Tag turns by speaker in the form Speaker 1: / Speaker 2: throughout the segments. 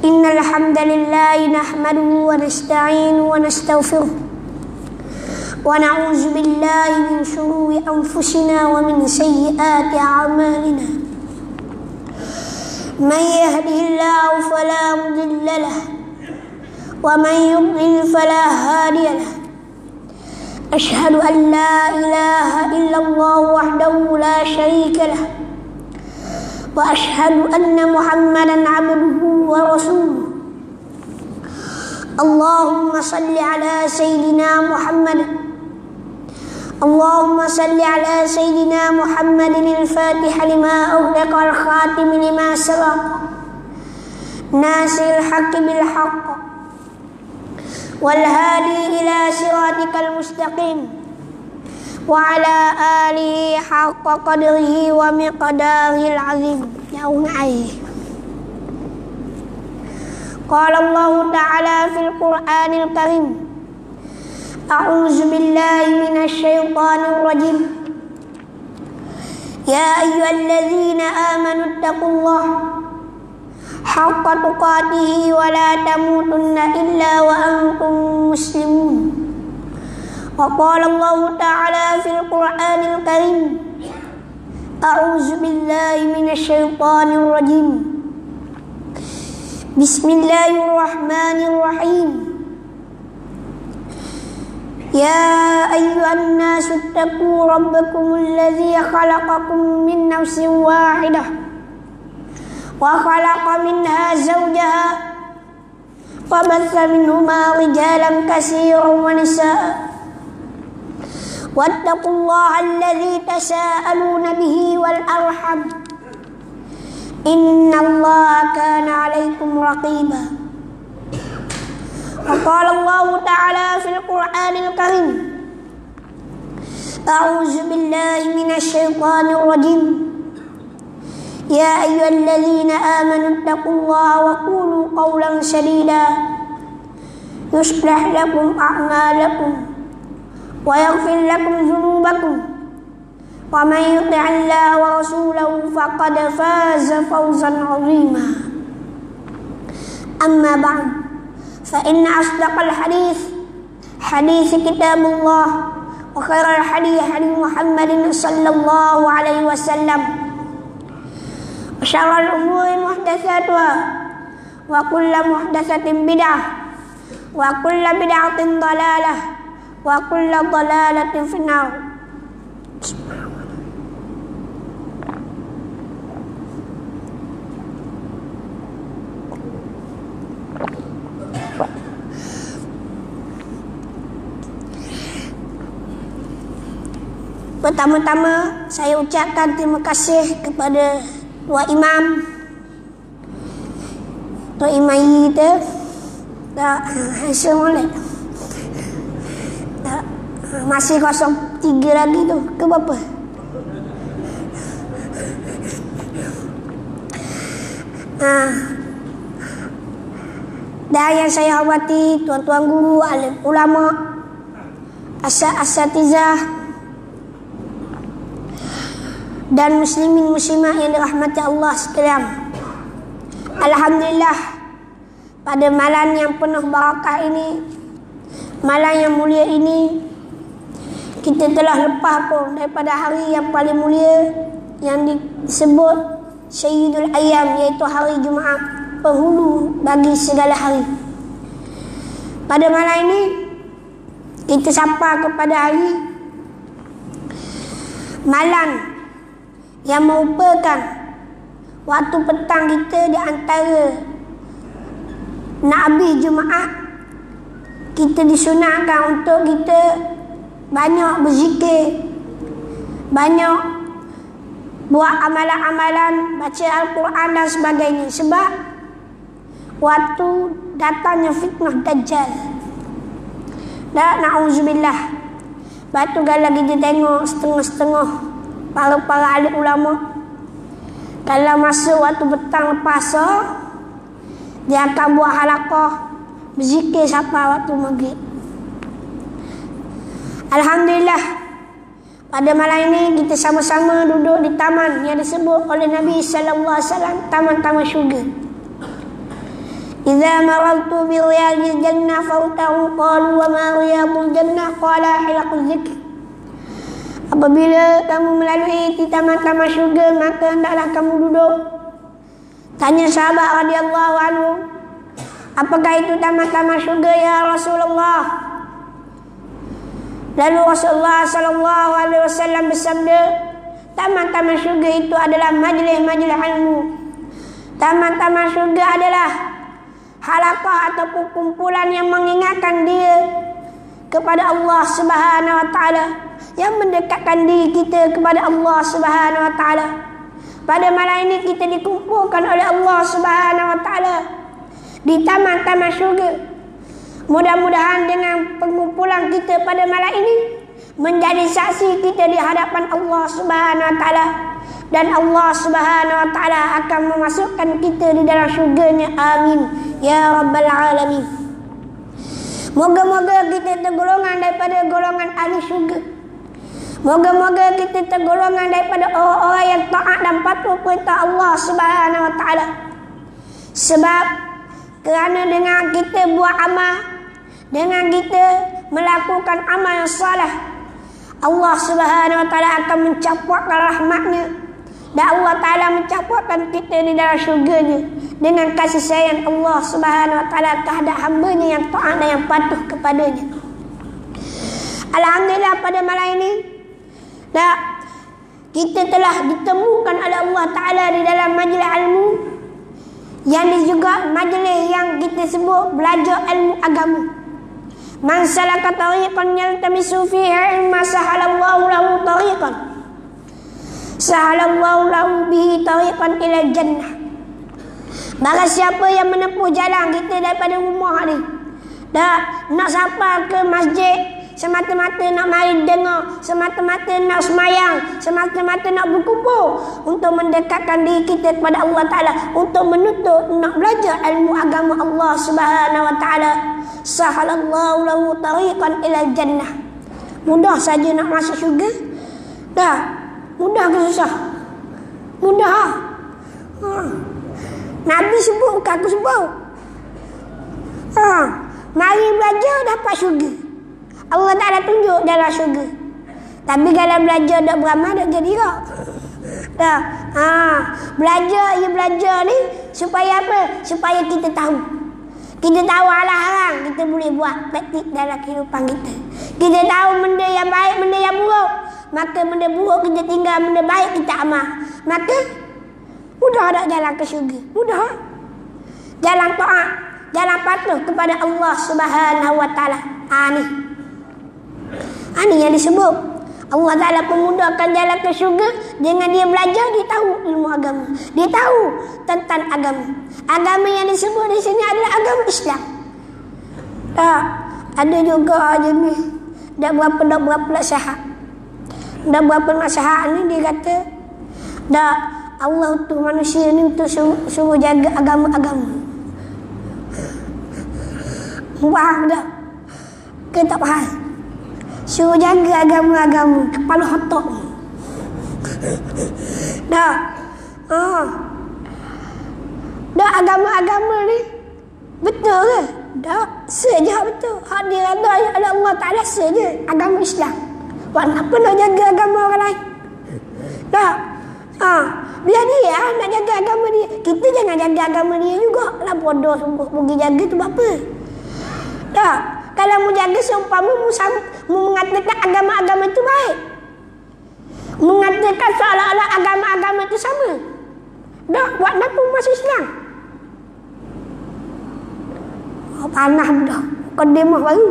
Speaker 1: إن الحمد لله نحمده ونستعينه ونستغفره ونعوذ بالله من شرور أنفسنا ومن سيئات أعمالنا من يهده الله فلا مضل له ومن يضلل فلا هادي له أشهد أن لا إله إلا الله وحده لا شريك له وأشهد أن محمدا عبده ورسوله اللهم صل على سيدنا محمد اللهم صل على سيدنا محمد الفاتح لما أغلق الخاتم لما سبق ناصر الحق بالحق والهادي إلى صراطك المستقيم وعلى آله حق قدره ومقداره العظيم يوم عيه. قال الله تعالى في القرآن الكريم أعوذ بالله من الشيطان الرجيم يا أيها الذين آمنوا اتقوا الله حق تقاته ولا تموتن إلا وأنتم مسلمون. وقال الله تعالى في القرآن الكريم أعوذ بالله من الشيطان الرجيم بسم الله الرحمن الرحيم يا أيها الناس اتقوا ربكم الذي خلقكم من نفس واحدة وخلق منها زوجها وبث منهما رجالا كثيرا ونساء واتقوا الله الذي تساءلون به والأرحم إن الله كان عليكم رقيبا. وقال الله تعالى في القرآن الكريم أعوذ بالله من الشيطان الرجيم يا أيها الذين آمنوا اتقوا الله وقولوا قولا سديدا يصلح لكم أعمالكم ويغفر لكم ذنوبكم ومن يطع الله ورسوله فقد فاز فوزا عظيما. أما بعد فإن أصدق الحديث حديث كتاب الله وخير الحديث حديث محمد صلى الله عليه وسلم وشر الأمور محدثاتها وكل محدثة بدعة وكل بدعة ضلالة وكل ضلالة في النار. Pertama-tama saya ucapkan terima kasih kepada Tuan Imam kita Hasil Molek masih 03 lagi tu ke berapa? Dan yang saya hormati tuan-tuan guru, alim ulama, asatizah dan muslimin muslimat yang dirahmati Allah sekalian. Alhamdulillah, pada malam yang penuh barakah ini, malam yang mulia ini, kita telah lepas pun daripada hari yang paling mulia yang disebut Sayyidul Ayyam, iaitu hari Jumaat, penghulu bagi segala hari. Pada malam ini kita sapa kepada hari malam yang merupakan waktu petang kita di antara nak habis Jumaat. Kita disunatkan untuk kita banyak berzikir, banyak buat amalan-amalan, baca Al-Quran dan sebagainya. Sebab waktu datangnya fitnah Dajjal. Dan na'udzubillah. Lepas tu kalau kita tengok setengah-setengah para alim ulama, kalau masuk waktu petang lepas asar, dia akan buat halaqah berzikir sampai waktu maghrib. Alhamdulillah, pada malam ini kita sama-sama duduk di taman yang disebut oleh Nabi sallallahu alaihi wasallam taman-taman syurga. Idza marartu bi riyadil jannah fartahu qalu wa ma riyadul jannah qala hilaquz zikr. Apabila kamu melalui di taman-taman syurga, maka hendaklah kamu duduk. Tanya sahabat radhiyallahu anhu, apakah itu taman-taman syurga ya Rasulullah? Lalu Rasulullah sallallahu alaihi wasallam bersabda, taman-taman syurga itu adalah majlis-majlis ilmu. Taman-taman syurga adalah halaqah ataupun kumpulan yang mengingatkan dia kepada Allah Subhanahu wa taala, yang mendekatkan diri kita kepada Allah Subhanahu wa taala. Pada malam ini kita dikumpulkan oleh Allah Subhanahu wa taala di taman-taman syurga. Mudah-mudahan dengan pengumpulan kita pada malam ini menjadi saksi kita di hadapan Allah Subhanahu wa taala, dan Allah Subhanahu wa taala akan memasukkan kita di dalam syurganya. Amin ya rabbal alamin. Moga-moga kita tergolongan daripada golongan ahli syurga. Moga-moga kita tergolongan daripada orang-orang yang taat dan patuh perintah Allah Subhanahu wa taala. Sebab kerana dengan kita buat amal, dengan kita melakukan amal yang saleh, Allah Subhanahu wa taala akan mencampurkan rahmatnya, dan Allah taala mencampurkan kita di dalam syurganya dengan kasih sayang Allah Subhanahu wa taala terhadap hamba-Nya yang taat dan yang patuh kepadanya. Alhamdulillah pada malam ini kita telah ditemukan oleh Allah taala di dalam majlis ilmu, yang juga majlis yang kita sebut belajar ilmu agama. Man salaka tariqan yaltamisu fihi ilma sahalallahu lahu tariqan, sahalallahu lahu bihi tariqan ila jannah. Barang siapa yang menempuh jalan kita daripada rumah ni, nak sampai ke masjid semata-mata nak mari dengar, semata-mata nak semayang, semata-mata nak berkumpul untuk mendekatkan diri kita kepada Allah Ta'ala, untuk menuntut, nak belajar ilmu agama Allah Subhanahu Wa Ta'ala, sahalallahu lahu tariqan ila jannah. Mudah saja nak masuk syurga? Mudah ke susah? Mudah. Nabi sebut, bukan aku sebut. Mari belajar dapat syurga. Allah Ta'ala tunjuk dalam syurga. Tapi kalau belajar tak beramal, tak jadi tak. Belajar ni supaya apa? Supaya kita tahu. Kita tahu halang-halang, kita boleh buat praktik dalam kehidupan kita. Kita tahu benda yang baik, benda yang buruk. Maka benda buruk kita tinggal, benda baik kita amal. Maka mudah tak jalan ke syurga? Mudah. Jalan taat, jalan patuh kepada Allah Subhanahu Wa Ta'ala. Ini yang disebut Allah Ta'ala pemudahkan jalan ke syurga dengan dia belajar, dia tahu ilmu agama, dia tahu tentang agama. Agama yang disebut di sini adalah agama Islam. Ada juga aja ni dah berapa nasihat. Dah berapa nasihat ni dia kata Allah untuk manusia ni untuk suruh jaga agama-agama. Faham tak? Ke tak faham? Suruh jaga agama-agama, kepala otak. Agama-agama ni betul ke? Saja betul. Hak dia ada oleh Allah Ta'ala saja agama Islam. Buat apa nak jaga agama orang lain? Biar dia nak jaga agama dia. Kita jangan jaga agama dia juga. Lah bodoh sungguh pergi jaga tu apa? Kalau mau jaga seumpama mu mengatakan agama-agama itu baik, mengatakan seolah-olah agama-agama itu sama. Buat apa masuk Islam? Panah dah. Kodemah baru.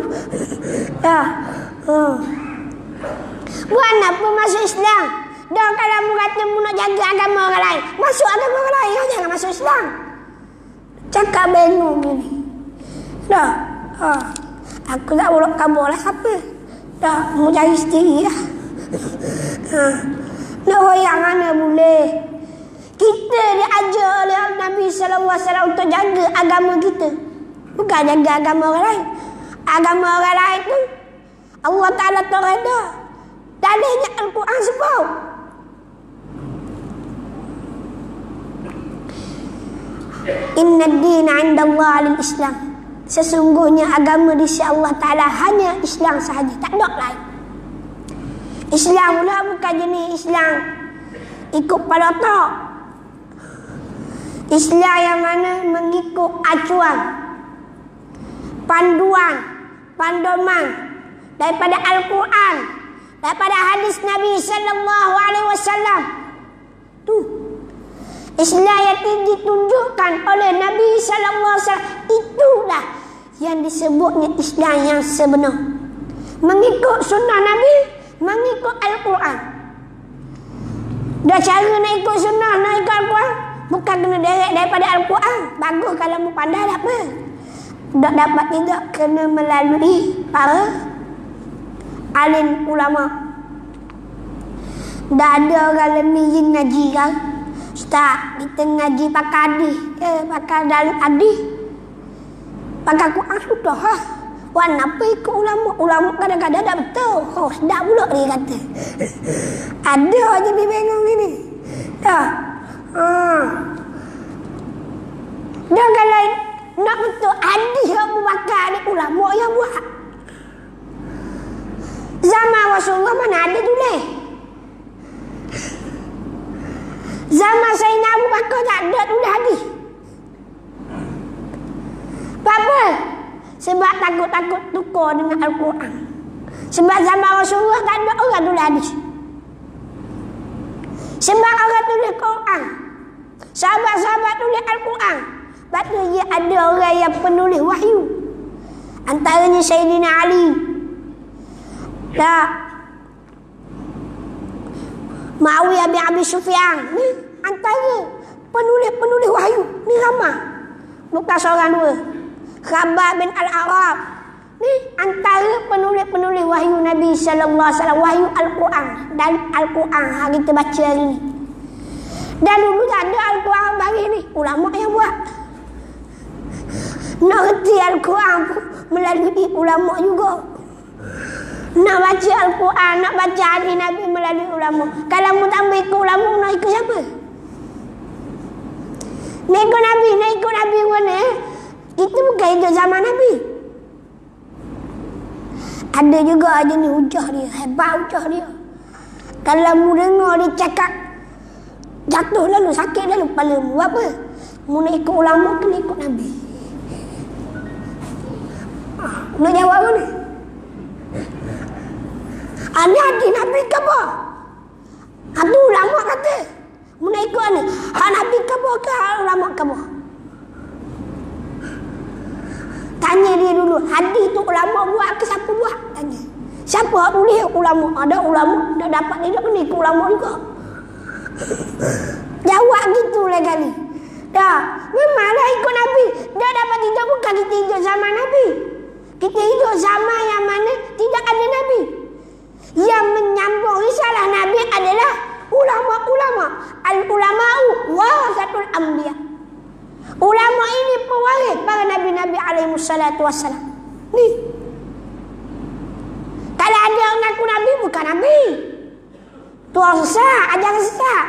Speaker 1: Buat apa masuk Islam? Kalau mu kata mu nak jaga agama orang lain, masuk agama orang lain, jangan masuk Islam. Cakap bingung gini. Aku tak boleh kabur lah siapa. Mu cari sendiri lah. Nak royak mana boleh. Kita diajar oleh Nabi SAW untuk jaga agama kita, bukan jaga agama orang lain. Agama orang lain tu Allah Ta'ala tak reda. Dalilnya Al-Quran sebut Inna ad-dina 'inda Allah al-Islam. Sesungguhnya agama di sisi Allah Ta'ala hanya Islam sahaja, tak ada lain. Islam pula bukan jenis Islam ikut kepala otak. Islam yang mana mengikut acuan, panduan, pandoman daripada Al-Quran, daripada hadis Nabi sallallahu alaihi wasallam. Tu Islam yang ditunjukkan oleh Nabi sallallahu alaihi wasallam, itulah yang disebutnya Islam yang sebenar. Mengikut sunnah Nabi, mengikut Al-Quran. Dah cara nak ikut sunnah, nak ikut Al-Quran, bukan kena direct daripada Al-Quran. Bagus kalau mu pandai tak apa. Tak dapat tidak, kena melalui para alim ulama. Dah ada orang lemih ngaji kan, Ustaz, kita ngaji pakai hadis, pakai dalam hadis, pakai Quran sudah lah. Wan apa ikut ulama? Ulama kadang-kadang tak betul. Oh, sedap pula dia kata. Ada je dia bingung gini. Dah. Dah kalau nak betul hadis Abu Bakar ni ulama yang buat. Zaman Rasulullah mana ada tulis. Zaman Sayyidina Abu Bakar tak ada tulis hadis. Apa? Sebab takut-takut tukar dengan Al-Quran. Sebab zaman Rasulullah tak ada orang tulis hadis. Sebab orang tulis Quran, sahabat-sahabat tulis Al-Quran. Lepas tu dia ada orang yang penulis wahyu. Antaranya Sayyidina Ali. Muawiyah bin Abi Sufyan. Ni antara penulis-penulis wahyu. Ni ramai. Bukan seorang dua. Khabbab bin Al-Arab. Ni antara penulis-penulis wahyu Nabi sallallahu alaihi wasallam, wahyu Al-Quran dan Al-Quran hari kita baca hari ni. Dan dulu tak ada Al-Quran bagi ni, ulama yang buat. Nak reti Al-Quran melalui ulama juga. Nak baca Al-Quran, nak baca hadis Nabi melalui ulama. Kalau mu tak ikut ulama, nak ikut siapa? Nak ikut Nabi mana? Itu bukan hidup zaman Nabi. Ada juga aja ni hujah dia, hebat hujah dia. Kalau mu dengar dia cakap, jatuh lalu, sakit lalu kepala mu. Apa? Mu nak ikut ulama, kena ikut Nabi. Nak jawab apa ni? Ini hadis Nabi ke apa? Itu ulama kata. Mu nak ikut ni? Nabi ke apa ke ulama ke apa? Tanya dia dulu, hadis tu ulama buat ke siapa buat? Tanya. Siapa yang tulis? Ulama. Ada ulama, dah dapat dia kena ikut ulama juga. Jawab gitulah kali. Dah, memanglah ikut Nabi. Dah dapat hidup, bukan kita hidup zaman Nabi. Kita hidup zaman yang mana tidak ada Nabi. Yang menyambung risalah Nabi adalah ulama-ulama. Al-ulama'u warasatul anbiya. Ulama ini pewaris para nabi-nabi alaihi salatu wassalam. Ni. Kalau ada yang ngaku nabi, bukan nabi. Tu orang sesat, ajaran sesat.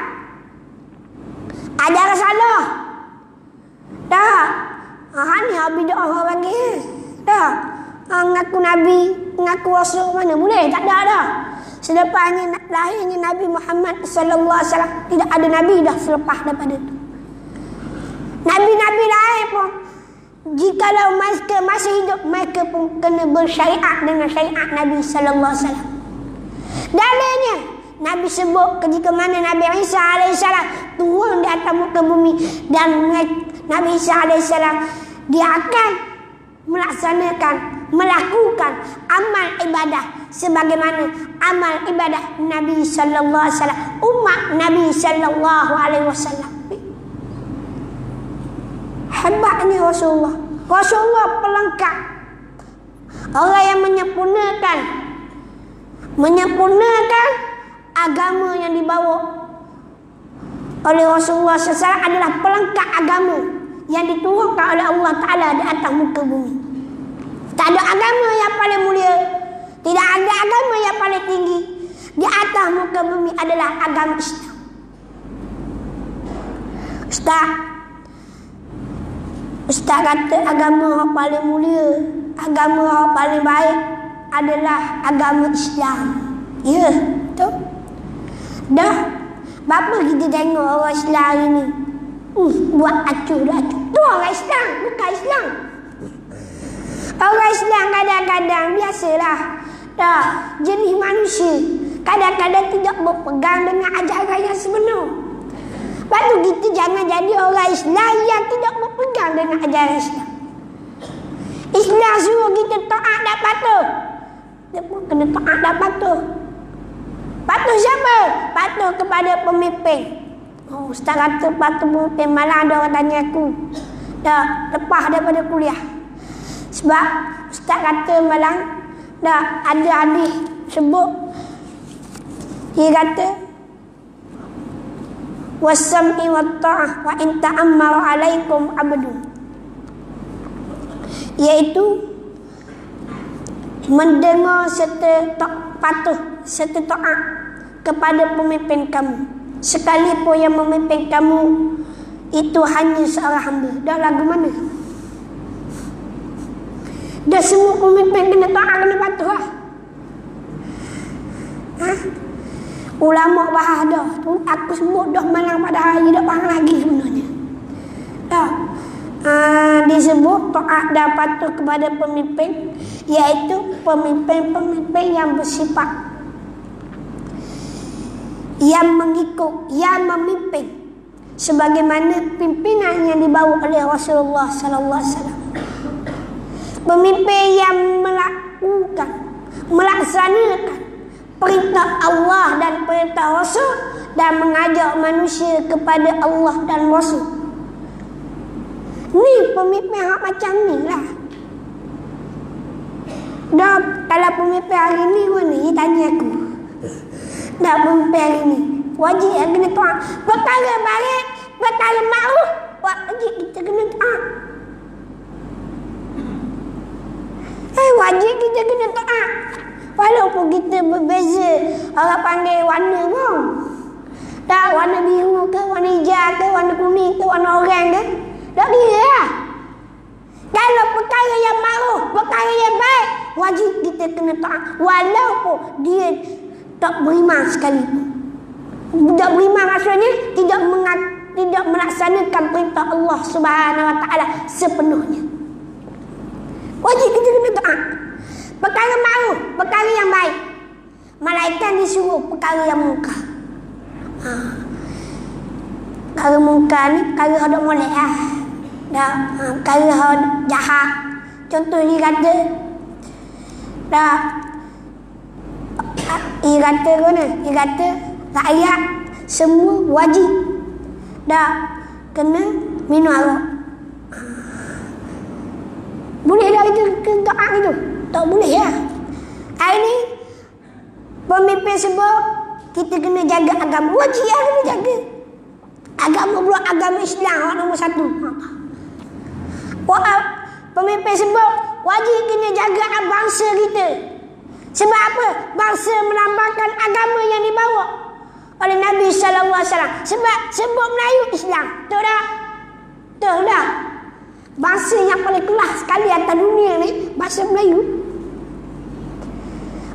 Speaker 1: Ajaran salah. Dah. Ni bid'ah orang panggil. Dah. Ngaku nabi, ngaku rasul mana boleh? Tak ada dah. Selepasnya lahirnya Nabi Muhammad sallallahu alaihi wasallam, tidak ada nabi dah selepas daripada itu. Nabi-nabi lain pun, jikalau mereka masih hidup, mereka pun kena bersyariat dengan syariat Nabi sallallahu alaihi wasallam. Dalilnya Nabi sebut ketika mana Nabi Isa alaihissalam turun di atas muka bumi, dan Nabi Isa alaihissalam dia akan melakukan amal ibadah sebagaimana amal ibadah Nabi sallallahu alaihi wasallam, umat Nabi sallallahu alaihi wasallam. Hebatnya Rasulullah. Rasulullah pelengkap, orang yang menyempurnakan agama yang dibawa oleh Rasulullah SAW adalah pelengkap agama yang diturunkan oleh Allah Ta'ala di atas muka bumi. Tak ada agama yang paling mulia, tidak ada agama yang paling tinggi di atas muka bumi adalah agama Islam. Ustaz, Ustaz kata agama yang paling mulia, agama yang paling baik adalah agama Islam. Ya, betul. Dah, berapa kita tengok orang Islam hari ni? Buat acuh dah acuh. Tu orang Islam, bukan Islam. Orang Islam kadang-kadang biasalah. Dah, jenis manusia kadang-kadang tidak berpegang dengan ajaran yang sebenar. Lepas tu kita jangan jadi orang Islam yang tidak berpegang dengan ajaran Islam. Islam suruh kita taat dan patuh. Dia pun kena taat dan patuh. Patuh siapa? Patuh kepada pemimpin. Oh, Ustaz kata patuh pemimpin. Malah ada orang tanya aku. Dah lepas daripada kuliah. Sebab Ustaz kata malang dah ada hadis sebut. Dia kata wasam'i wa ta'ah wa in ta'ammara alaikum abdu, iaitu mendengar serta patuh serta taat kepada pemimpin kamu, sekalipun yang memimpin kamu itu hanya seorang hamba. Dah lagu mana? Dah semua pemimpin kena taat, kena patuh lah. Ulama bahas dah. Aku sebut dah malang pada hari dah bahas lagi sebenarnya. Dah. Disebut taat dan patuh kepada pemimpin, iaitu pemimpin-pemimpin yang bersifat, yang mengikut, yang memimpin sebagaimana pimpinan yang dibawa oleh Rasulullah sallallahu alaihi wasallam. Pemimpin yang melaksanakan perintah Allah dan perintah Rasul dan mengajak manusia kepada Allah dan Rasul. Ni pemimpin hak macam ni lah. Dah, kalau pemimpin hari ni pun ni tanya aku. Dah, pemimpin hari ni wajib kena taat. Perkara baik, perkara ma'ruf, wajib kita kena taat. Wajib kita kena taat. Walaupun kita berbeza, orang panggil warna pun. Tak, warna biru ke, warna hijau ke, warna kuning ke, warna oranye ke. Tak kira lah. Kalau perkara yang ma'ruf, perkara yang baik, wajib kita kena taat. Walaupun dia tak beriman sekalipun. Tak beriman maksudnya tidak melaksanakan perintah Allah Subhanahu Wa Taala sepenuhnya. Wajib kita kena taat. Perkara ma'ruf, perkara yang baik. Malaikat disuruh perkara yang munkar. Perkara munkar ni perkara yang tak molek lah. Perkara yang jahat. Contoh dia kata dia kata mana? Dia kata rakyat semua wajib kena minum arak. Boleh dah itu taat itu? Tak boleh lah. Hari ni pemimpin sebab kita kena jaga agama. Wajib lah kena jaga agama pula, agama Islam nombor satu. Pemimpin sebab wajib kena jaga bangsa kita. Sebab apa? Bangsa melambangkan agama yang dibawa oleh Nabi sallallahu alaihi wasallam. Sebab Melayu Islam. Betul tak? Betul tak? Bangsa yang paling kelas sekali atas dunia ni bahasa Melayu.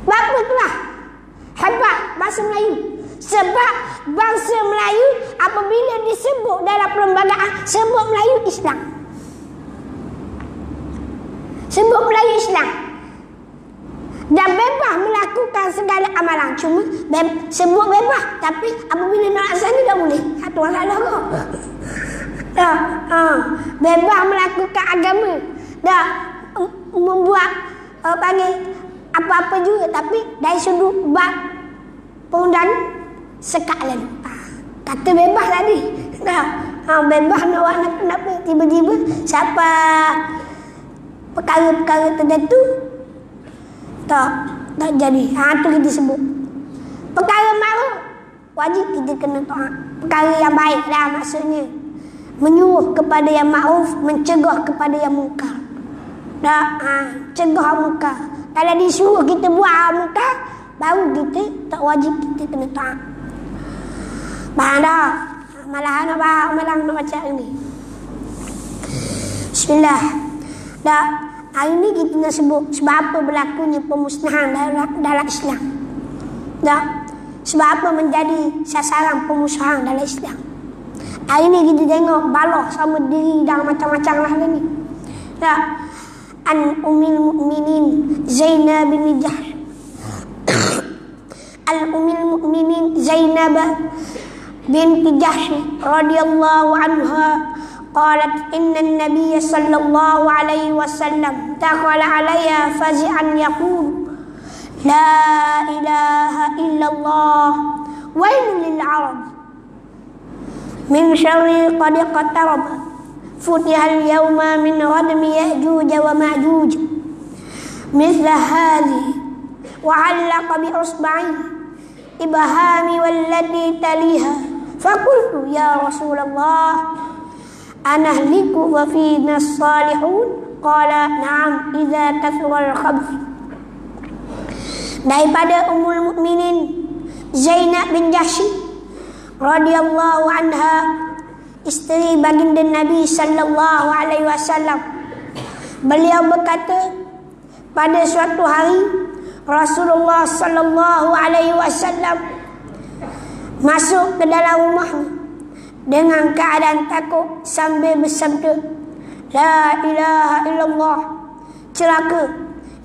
Speaker 1: Berapa kelas? Hebat bahasa Melayu. Sebab bangsa Melayu apabila disebut dalam perlembagaan, sebut Melayu Islam. Sebut Melayu Islam. Dan bebas melakukan segala amalan. Cuma sebut bebas, tapi apabila nak laksana tak boleh. Satu masalah kok. Bebas melakukan agama. Membuat panggil apa-apa juga, tapi dari sudut bab perundang sekat lalu. Kata bebas tadi. Bebas nak buat kenapa tiba-tiba siapa perkara-perkara tertentu tak jadi. Tu kita sebut perkara ma'ruf, wajib kita kena taat. Perkara yang baik lah maksudnya, menyuruh kepada yang ma'ruf, mencegah kepada yang munkar. Cegah munkar. Kalau disuruh kita buat munkar, baru kita tak wajib kita kena taat. Faham tak? Malahan nak baca ini. Bismillah. Dah, hari ni kita nak sebut sebab apa berlakunya pemusnahan dalam Islam. Dah, sebab apa menjadi sasaran pemusnahan dalam Islam. Hari ni kita tengok baloh sama diri dan macam-macam lah ni. Dah, an Ummul Mukminin Zainab bin Jahsh. Al-Ummul Mukminin Zainab binti Jahsh radhiyallahu anha qalat inna an-nabiy sallallahu alaihi wasallam dakhala alayya fazi'an yaqul la ilaha illallah wailul lil arab min syarri qad iqtarab futiha al-yawma min radmi ya'juj wa ma'juj mithla hadhihi wa 'allaqa bi usba'i ibhami wallati taliha faqultu ya Rasulullah anahliku wa fina salihun qala na'am idza kathura al-khabth. Daripada Ummul Mukminin Zainab bin Jahsh radhiyallahu anha, isteri baginda Nabi sallallahu alaihi wasallam, beliau berkata, pada suatu hari Rasulullah sallallahu alaihi wasallam masuk ke dalam rumahnya dengan keadaan takut sambil bersabda, la ilaha illallah, celaka,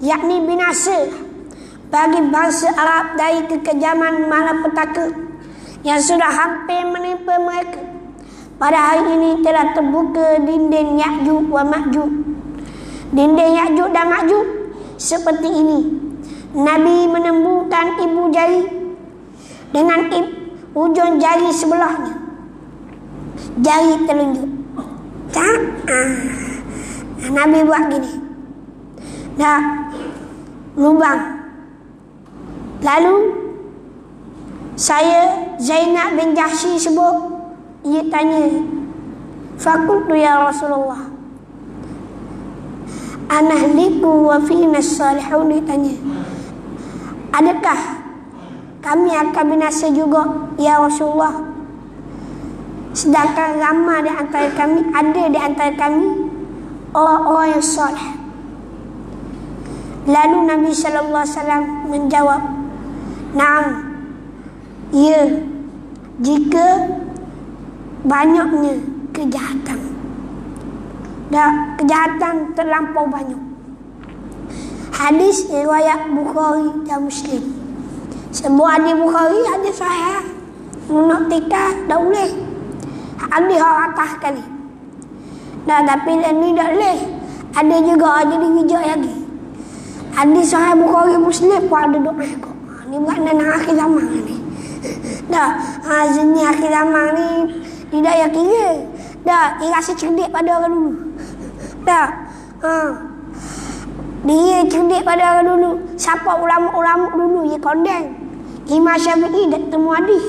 Speaker 1: yakni binasa bagi bangsa Arab dari kekejaman malapetaka yang sudah hampir menimpa mereka. Pada hari ini telah terbuka dinding Ya'juj wa Ma'juj. Dinding Ya'juj dan Ma'juj seperti ini. Nabi menembungkan ibu jari dengan ujung jari sebelahnya, jari telunjuk. Nabi buat gini. Dah lubang. Lalu saya Zainab bin Jahsh sebut, ia tanya, faqultu ya Rasulullah anahliku wa fina salihun. Dia tanya, adakah kami akan binasa juga ya Rasulullah, sedangkan ramai di antara kami, ada di antara kami orang-orang yang soleh. Lalu Nabi sallallahu alaihi wasallam menjawab, "Naam, ya, jika banyaknya kejahatan." Dan kejahatan terlampau banyak. Hadis riwayat Bukhari dan Muslim. Sebuah hadis Bukhari, hadis sahih. Nak tikar tak boleh. Hadis orang atas sekali. Dah, tapi ni tak boleh. Ada juga jadi bijak lagi. Hadis sahih Bukhari Muslim pun ada doa kok. Ni buat nak akhir zaman ni. Dah, ni akhir zaman ni tidak ya kira. Dah, dia rasa cerdik pada orang dulu. Dah, dia cerdik pada orang dulu. Siapa ulama-ulama dulu dia kondeng. Imam Syafi'i dah temu hadis.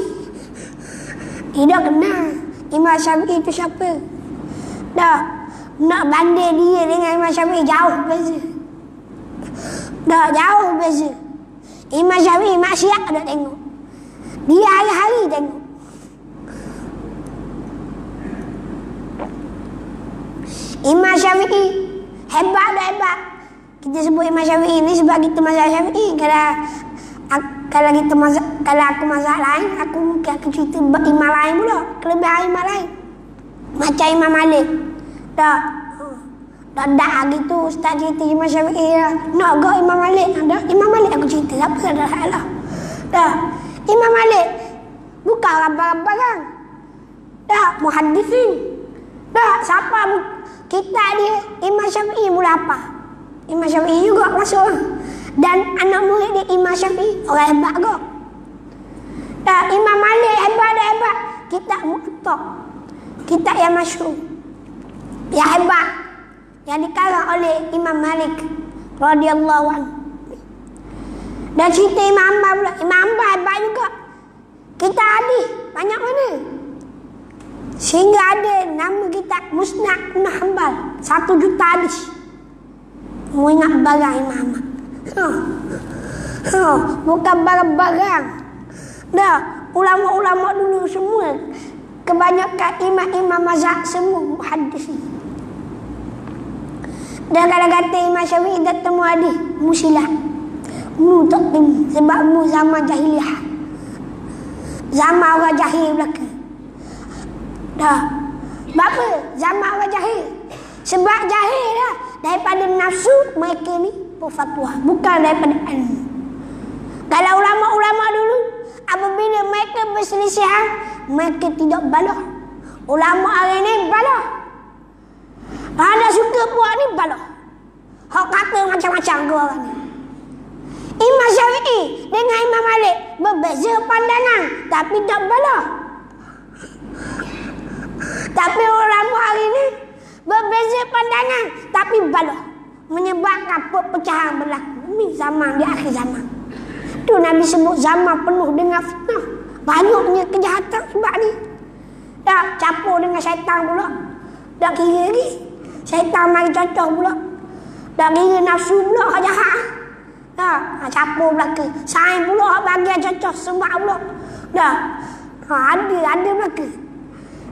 Speaker 1: Dia dah kenal Imam Syafi'i itu siapa. Dah, nak banding dia dengan Imam Syafi'i jauh beza. Dah, jauh beza. Imam Syafi'i maksiat dah tengok. Dia hari-hari tengok. Imam Syafi'i hebat dah hebat. Kita sebut Imam Syafi'i ni sebab kita mazhab Syafi'i. Kalau kita mazhab, kalau aku mazhab lain, aku cerita imam lain pula, kelebihan imam lain. Macam Imam Malik. Dah gitu ustaz cerita Imam Syafi'i lah. Nak go Imam Malik. Dah Imam Malik aku cerita, apa dah salah. Dah Imam Malik bukan rabang-rabang. Dah muhaddisin. Dah siapa kita dia Imam Syafi'i mula apa? Imam Syafi'i juga masuk. Dan anak murid dia Imam Syafi'i orang hebat kok. Dah Imam Malik hebat dah hebat. Kitab Muwatta, kitab yang masyhur, yang hebat, yang dikarang oleh Imam Malik radhiyallahu anhu. Dan cerita Imam Hanbal pula. Imam Hanbal hebat juga. Kita hadis banyak mana? Sehingga ada nama kitab Musnad Ibn Hanbal, 1 juta hadis. Mu ingat barang Imam Ahmad. Bukan barang-barang. Dah, ulama-ulama dulu semua, kebanyakan imam-imam mazhab semua muhaddis. Dan kalau kata Imam Syafi'i tak temu hadis, mu silap. Mu tak temu sebab mu zaman jahiliah. Zaman orang jahil belaka. Dah. Bapa? Zaman orang jahil. Sebab jahil lah. Daripada nafsu mereka ni berfatwa, bukan daripada ilmu. Kalau ulama-ulama dulu apabila mereka berselisihan, mereka tidak balah. Ulama hari ni balah. Ada suka buat ni balah. Hak kata macam-macam ke orang ni. Imam Syafi'i dengan Imam Malik berbeza pandangan tapi tak balah. Tapi ulama hari ni berbeza pandangan tapi balah, menyebabkan perpecahan berlaku. Ini zaman di akhir zaman. Tu Nabi sebut zaman penuh dengan fitnah. Banyaknya kejahatan sebab ni. Tak campur dengan syaitan pula. Tak kira lagi. Syaitan mari cocok pula. Tak kira nafsu pula hak jahat. Tak campur belaka. Sain pula hak bagian cocok sebab pula. Tak ada belaka.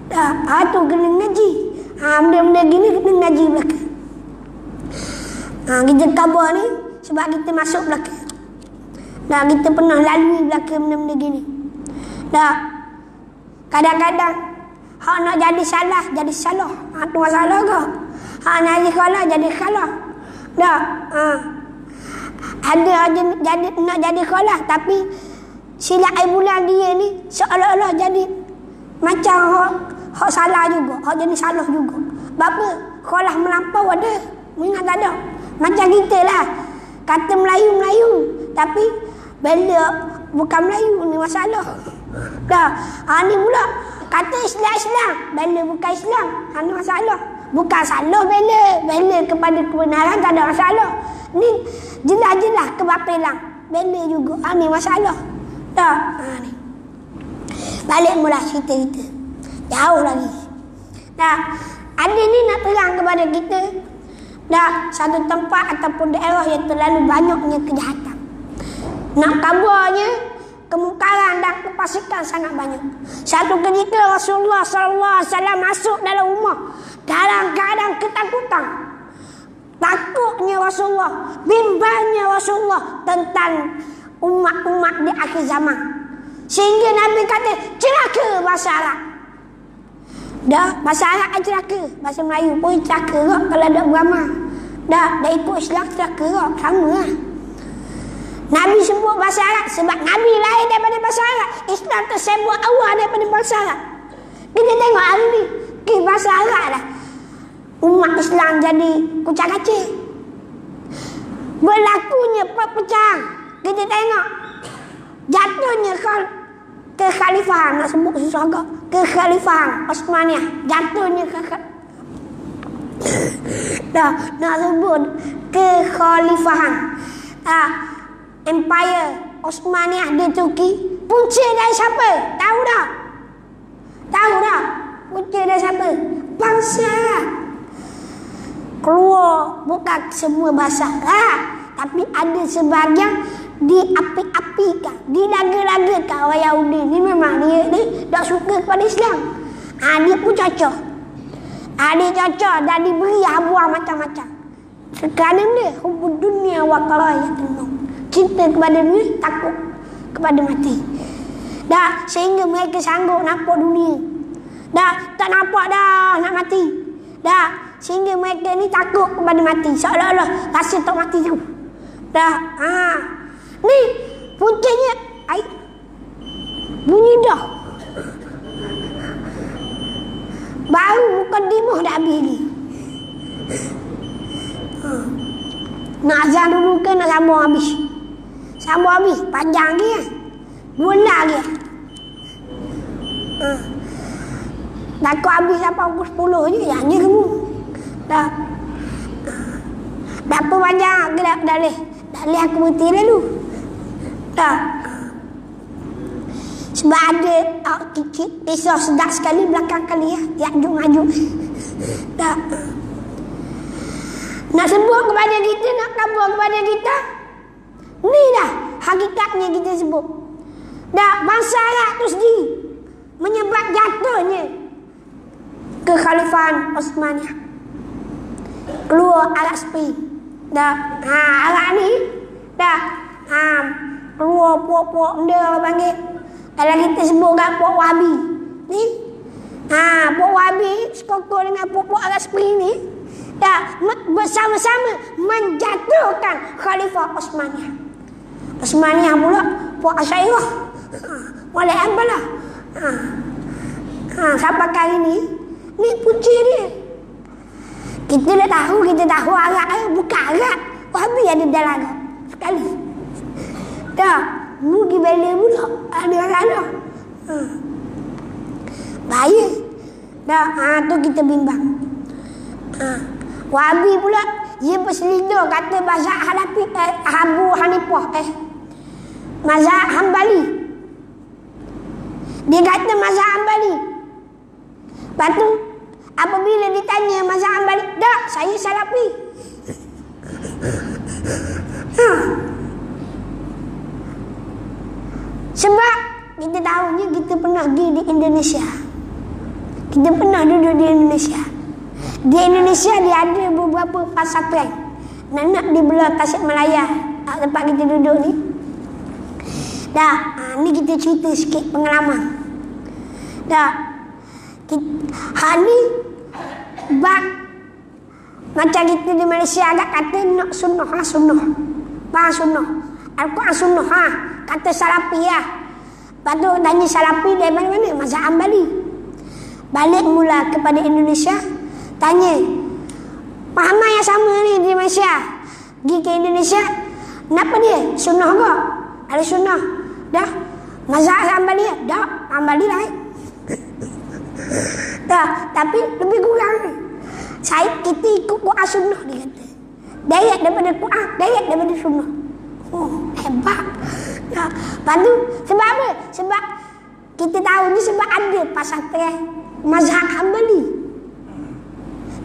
Speaker 1: Tak tu kena ngaji. Benda-benda gini kena ngaji belaka. Kita khabar ni sebab kita masuk belaka. Dah kita pernah lalui belaka benda-benda gini. Dah kadang-kadang hak nak jadi salah, jadi salah. Tu masalah ke? Hak nak jadi kalah, jadi kalah. Dah ada jadi nak jadi kalah tapi silap air bulan dia ni seolah-olah jadi macam hak salah juga, hak jadi salah juga. Bapa kalah melampau ada, ingat tak ada? Macam kita lah kata Melayu tapi bila bukan Melayu ni masalah. Dah ni pula kata Islam bila bukan Islam, ni masalah. Bukan salah bela kepada kebenaran tak ada masalah. Ni jelas-jelas kebatilan, bela juga. Ni masalah. Dah ni. Balik mula cerita kita. Jauh lagi. Dah ada ni nak terang kepada kita. Dah satu tempat ataupun daerah yang terlalu banyaknya kejahatan. Nak kabarnya kemungkaran dan kefasikan sangat banyak. Satu ketika Rasulullah sallallahu alaihi wasallam masuk dalam rumah dalam keadaan ketakutan. Takutnya Rasulullah, bimbangnya Rasulullah tentang umat-umat di akhir zaman. Sehingga Nabi kata, celaka bahasa Arab. Dah, bahasa Arab celaka. Bahasa Melayu pun celaka kok kalau ada beramal. Dah ikut Islam celaka kok. Sama lah. Nabi sebut bahasa Arab sebab Nabi lahir daripada bahasa Arab. Islam tersebut awal daripada bahasa Arab. Kita tengok hari ni, bahasa Arab lah. Umat Islam jadi kucak-kacir. Berlakunya perpecahan. Kita tengok jatuhnya kekhalifahan, nak sebut susah agak. Kekhalifahan Osmaniyah. Jatuhnya nak sebut kekhalifahan Empire Osmaniyah di Turki. Punca dari siapa? Tahu dah? Punca dari siapa? Bangsa Arab. Keluar bukan semua bahasa tapi ada sebahagian diapi-apikan, dilaga-lagakan orang Yahudi ni. Memang dia ni tak suka kepada Islam. Dia pun cocok. Dia cocok dan diberi habuah macam-macam. Sekarang dia hubud dunia wa karayatun. Cinta kepada dunia, takut kepada mati. Dah sehingga mereka sanggup nampak dunia. Dah tak nampak dah nak mati. Dah sehingga mereka ni takut kepada mati. Seolah-olah rasa tak mati jauh. Dah ni puncanya air bunyi dah. Baru mukadimah dah habis lagi. Nak azan dulu ke nak sambung habis? Sambung habis, panjang lagi kan? Bulan lagi. Takut habis sampai pukul 10 je, jangan kamu. Dah. Dah apa panjang? Dah leh aku berhenti lalu. Dah. Sebab ada kisah sedap sekali belakang kali ya. Yakjub-Makjub. Dah. Nak sebut kepada kita, nak kabar kepada kita. Ni dah hakikatnya kita sebut. Dah bangsa Arab tu sendiri menyebab jatuhnya kekhalifahan Osmaniyah. keluar Arab Spring. Dah, Arab ni dah keluar puak-puak benda panggil. Kalau kita sebut kat puak Wahabi ni, puak Wahabi sekokor dengan puak-puak Arab Spring ni dah bersama-sama menjatuhkan Khalifah Osmaniyah. Osmaniyah pula puak Asyairah. Boleh apa lah. Sampai kali ni punci dia. Kita tahu Arab bukan Arab. Wahabi ada dalam Arab sekali. Dah, mugi bela pula ada Arab. Bahaya. Dah, tu kita bimbang. Wahabi pula dia berselidar kata mazhab Hanafi, Abu Hanifah, mazhab Hambali. Dia kata mazhab Hambali. Lepas tu apabila ditanya mazhab Hambali, dah saya Salafi. Sebab kita tahunya kita pernah pergi di Indonesia. Kita pernah duduk di Indonesia. Di Indonesia dia ada beberapa pesantren. Nak di belah Tasikmalaya, tempat kita duduk ni. Dah, ni kita cerita sikit pengalaman. Dah, ni bab macam kita di Malaysia agak kata nak sunnah, sunnah. Faham sunnah? Al-Quran sunnah, kata Salafi lah. Lepas tu tanya Salafi dari mana-mana? Mazhab Hambali. Balik mula kepada Indonesia, tanya pahaman yang sama ni di Malaysia, pergi ke Indonesia, kenapa dia? Sunnah ke? Ada sunnah. Dah, mazhab Hambali dah, Hambali lah. Dah, tapi lebih kurang. Kita ikut Quran sunnah, dia kata. Direct daripada Quran, direct daripada sunnah. Hebat. Dah, lepas tu sebab apa? Sebab kita tahu ni sebab ada pesantren mazhab Hambali.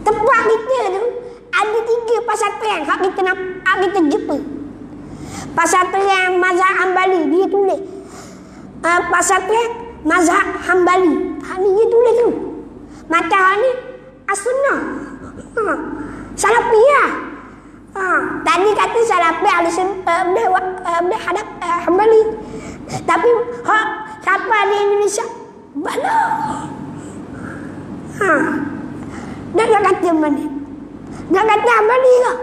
Speaker 1: Tempat kita tu ada 3 pesantren hak kita jumpa. Pesantren mazhab Hambali dia tulis. Pesantren mazhab Hambali. Ni dia tulis tu. Macam ni as-sunnah. Salafi lah. Tadi kata Salafi ada hadap Hambali. Tapi hak siapa di Indonesia bala. Dia nak kata mana? Nak kata Hambali ke?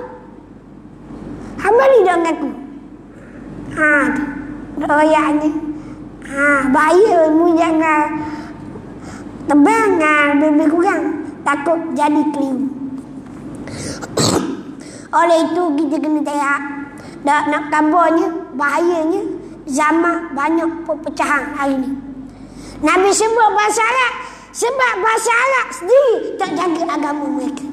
Speaker 1: Hambali dah ngaku. Doyaknya. Bahaya mu jangan tebang lebih kurang. Takut jadi keliru. Oleh itu kita kena tengok. Nak kabarnya, bahayanya zaman banyak perpecahan hari ni. Nabi sebut bahasa Arab sebab bahasa Arab sendiri tak jaga agama mereka.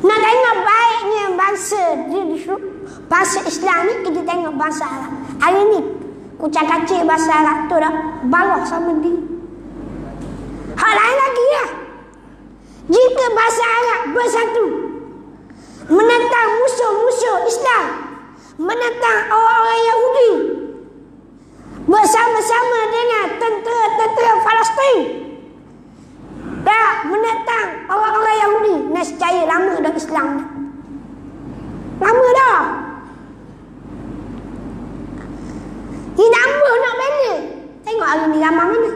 Speaker 1: Nak tengok baiknya bangsa Islam ni, kita tengok bangsa Arab. Hari ni kucak-kacik bahasa Arab tu dah balah sama dia. Hal lain lagi lah. Jika bahasa Arab bersatu menentang musuh-musuh Islam, menentang orang-orang Yahudi, bersama-sama dengan tentera Palestin, dah menentang orang-orang Yahudi, nescaya lama dah Islam dah. Lama dah. Ditambah nak bela. Tengok hari ni ramai mana.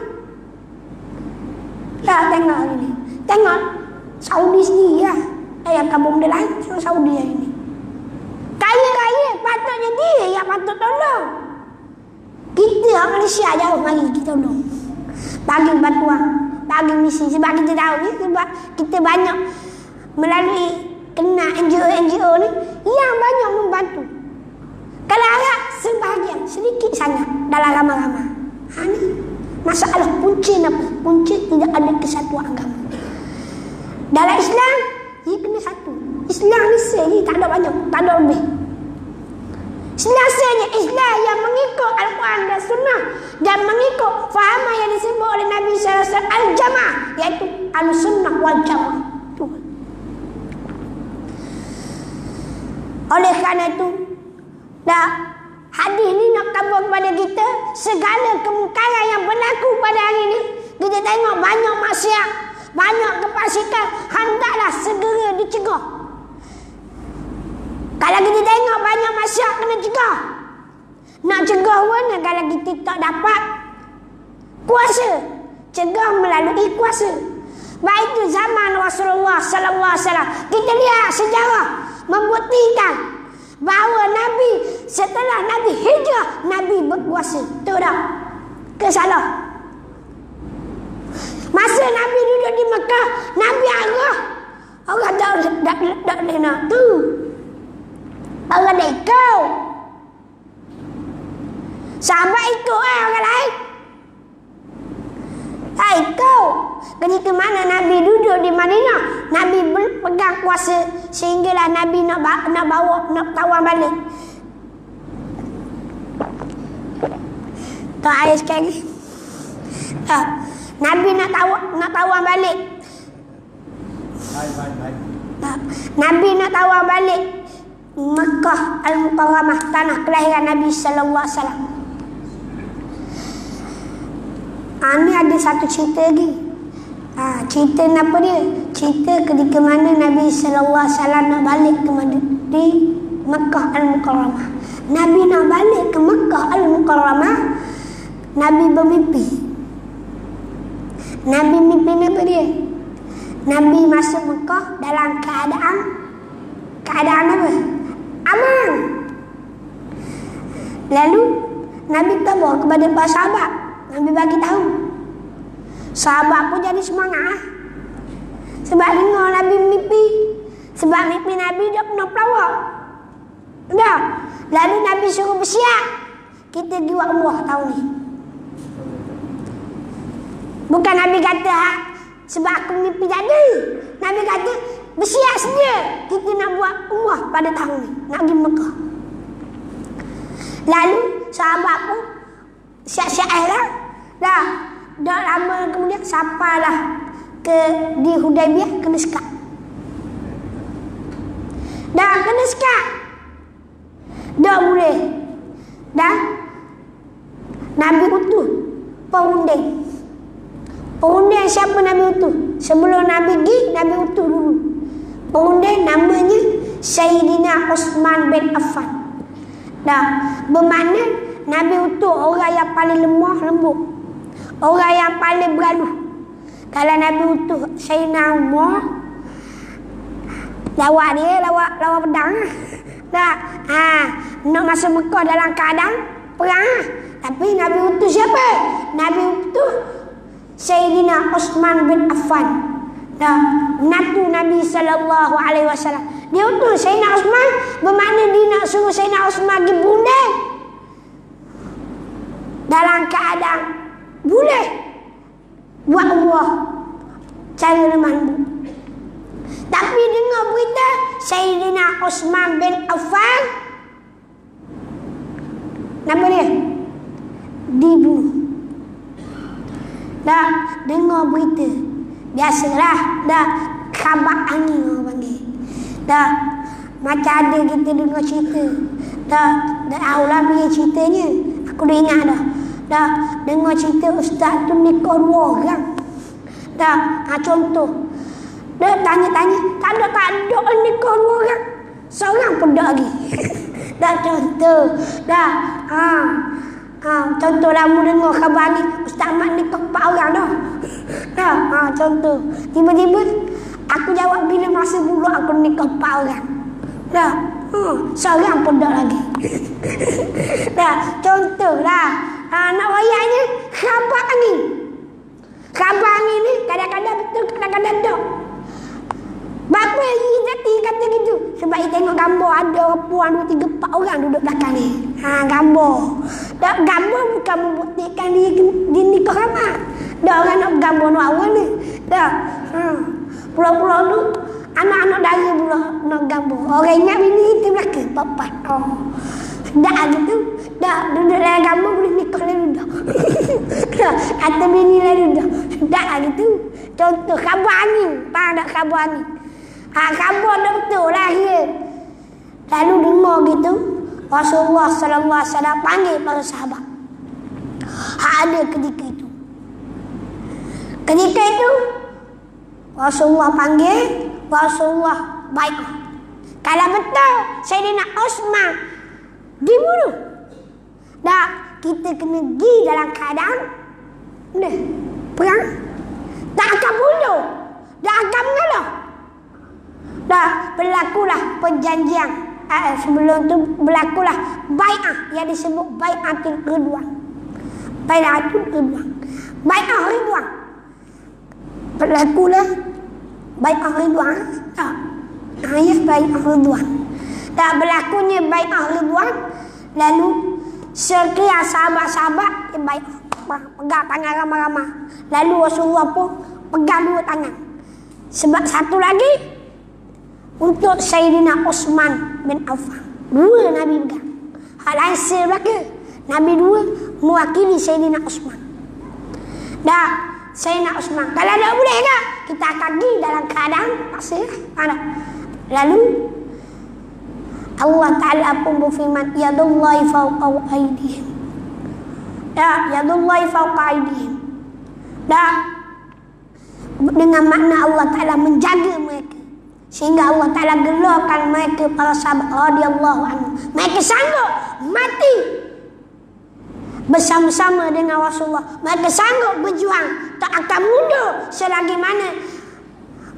Speaker 1: Dah tengok hari ni. Tengok Saudi sendiri lah. Yang kampung dia lain, Saudi hari ni. Kaya-kaya, patutnya dia yang patut tolong. Kita orang Malaysia jauh mari kita tolong. Bagi bantuan, bagi misi. Sebab kita tahu ni, sebab kita banyak melalui kena NGO ni yang banyak membantu. Kalau Arab sebahagian, sedikit sangat dalam ramai-ramai. Ni masalah punca apa? Punca tidak ada kesatuan agama. Dalam Islam, dia kena satu. Islam ni sendiri tak ada banyak, tak ada lebih. Islam sebenarnya Islam yang mengikut Al-Quran dan Sunnah dan mengikut fahaman yang disebut oleh Nabi SAW Al-Jamaah, iaitu Al-Sunnah wal Jamaah. Oleh kerana itu, dah hadis ni nak kabar kepada kita segala kemungkaran yang berlaku pada hari ini. Kita tengok banyak maksiat, banyak kefasikan, hendaklah segera cegah. Kalau kita tengok banyak masyarakat kena cegah. Nak cegah mana kalau kita tak dapat kuasa? Cegah melalui kuasa. Baik itu zaman Rasulullah sallallahu alaihi wasallam. Kita lihat sejarah membuktikan bahawa Nabi setelah Nabi hijrah, Nabi berkuasa. Betul tak? Ke salah? Masa Nabi duduk di Mekah, Nabi arah. Orang tak boleh nak tu. Orang dah ikut. Sahabat ikut orang lain. Tak ikut. Ketika mana Nabi duduk di Madinah, Nabi berpegang kuasa sehinggalah Nabi nak bawa, nak tawar balik. Tak ayat sekali. Nabi nak tawar balik. Nabi nak tawar balik Mekah Al-Mukarramah, tanah kelahiran Nabi sallallahu alaihi wasallam. Ini ada satu cerita lagi. Cerita apa dia? Cerita ketika mana Nabi sallallahu alaihi wasallam nak balik ke di Mekah Al-Mukarramah. Nabi nak balik ke Mekah Al-Mukarramah, Nabi bermimpi. Nabi mimpi apa dia? Nabi masuk Mekah dalam keadaan apa? Aman. Lalu Nabi tahu kepada para sahabat. Nabi bagi tahu. Sahabat pun jadi semangat. Sebab dengar Nabi mimpi. Sebab mimpi Nabi dia pernah pelawak. Dah. Lalu Nabi suruh bersiap. Kita pergi buat umrah tahun ni. Bukan Nabi kata sebab aku mimpi jadi. Nabi kata bersiap sedia. Kita nak buat umrah pada tahun ni. Nak pergi Mekah. Lalu sahabat pun siap-siap lah. Dah lama kemudian sampailah di Hudaybiyah, kena sekat. Dah kena sekat. Dah boleh. Dah Nabi utuh perunding. Perunding siapa Nabi utuh? Sebelum Nabi pergi, Nabi utuh dulu. Perunding namanya Sayyidina Uthman bin Affan. Dah bermakna Nabi utuh orang yang paling lemah lembut, orang yang paling beraluh. Kalau Nabi utuh Sayyidina Umar, lawak dia lawak pedang. Dah nak masuk Mekah dalam keadaan perang. Tapi Nabi utuh siapa? Nabi utuh Sayyidina Uthman bin Affan. Dah menantu Nabi sallallahu alaihi wasallam. Dia utuh Sayyidina Uthman, bermakna dia nak suruh Sayyidina Uthman pergi berunding dalam keadaan boleh buat umrah cara lemah lembut. Tapi dengar berita Sayyidina Uthman bin Affan, nama dia dibunuh. Dah dengar berita, biasalah, dah khabar angin orang panggil. Dah macam ada kita dengar cerita. Dah tahulah bila ceritanya. Aku dah ingat dah. Dah dengar cerita ustaz tu nikah 2 orang. Dah contoh. Dah tanya-tanya, tak ada nikah 2 orang. Seorang pun tak lagi. Dah contoh. Dah contoh lama dengar khabar ni ustaz Ahmad nikah 4 orang dah. Dah contoh. Tiba-tiba aku jawab bila masa pula aku nikah 4 orang. Dah seorang pun tak lagi. Dah contoh lah. Nak wayaknya khabar angin. Khabar angin ni kadang-kadang betul, kadang-kadang tak. Bapa Izzati kata gitu. Sebab dia tengok gambar ada puan 2, 3, 4 orang duduk belakang ni. Gambar. Tak, gambar bukan membuktikan dia nikah ramai. Dah orang nak gambar nak awal ni. Dah. Pulau-pulau tu anak-anak dara pula nak gambar. Orang ingat bini kita belakang. Papat. Dah gitu. Dah duduk dalam gambar boleh nikah lalu dah. Kata bini lalu dah. Dah gitu. Contoh khabar angin. Faham tak khabar angin? Khabar dah betul lah ya. Lalu dengar gitu, Rasulullah sallallahu alaihi wasallam panggil para sahabat. Ada ketika itu. Ketika itu Rasulullah panggil, Rasulullah baik. Kalau betul Sayyidina Osman dibunuh, dah kita kena pergi dalam keadaan perang. Tak akan bunuh, tak akan mengalah. Dah berlakulah perjanjian. Sebelum tu berlakulah bai'ah yang disebut bai'atul ridwan. Bai'atul ridwan. Bai'ah ridwan. Berlakulah bai'ah ridwan. Ayat bai'ah ridwan. Tak berlakunya bai'ah ridwan, lalu sekian sahabat-sahabat bai'ah, pegang tangan ramai-ramai. Lalu Rasulullah pun pegang dua tangan. Sebab satu lagi untuk Sayyidina Osman bin Affan. Dua Nabi pegang. Hal lain sebelaka. Nabi dua mewakili Sayyidina Osman. Dah Sayyidina Osman, kalau tak boleh tak, kita akan pergi dalam keadaan paksa. Lalu Allah Ta'ala pun berfirman, yadullahi fawqa aydihim. Dah, yadullahi fawqa aydihim. Dah, dengan makna Allah Ta'ala menjaga mereka, sehingga Allah Ta'ala gelarkan mereka para sahabat radhiyallahu anhu. Mereka sanggup mati bersama-sama dengan Rasulullah. Mereka sanggup berjuang, tak akan mundur selagi mana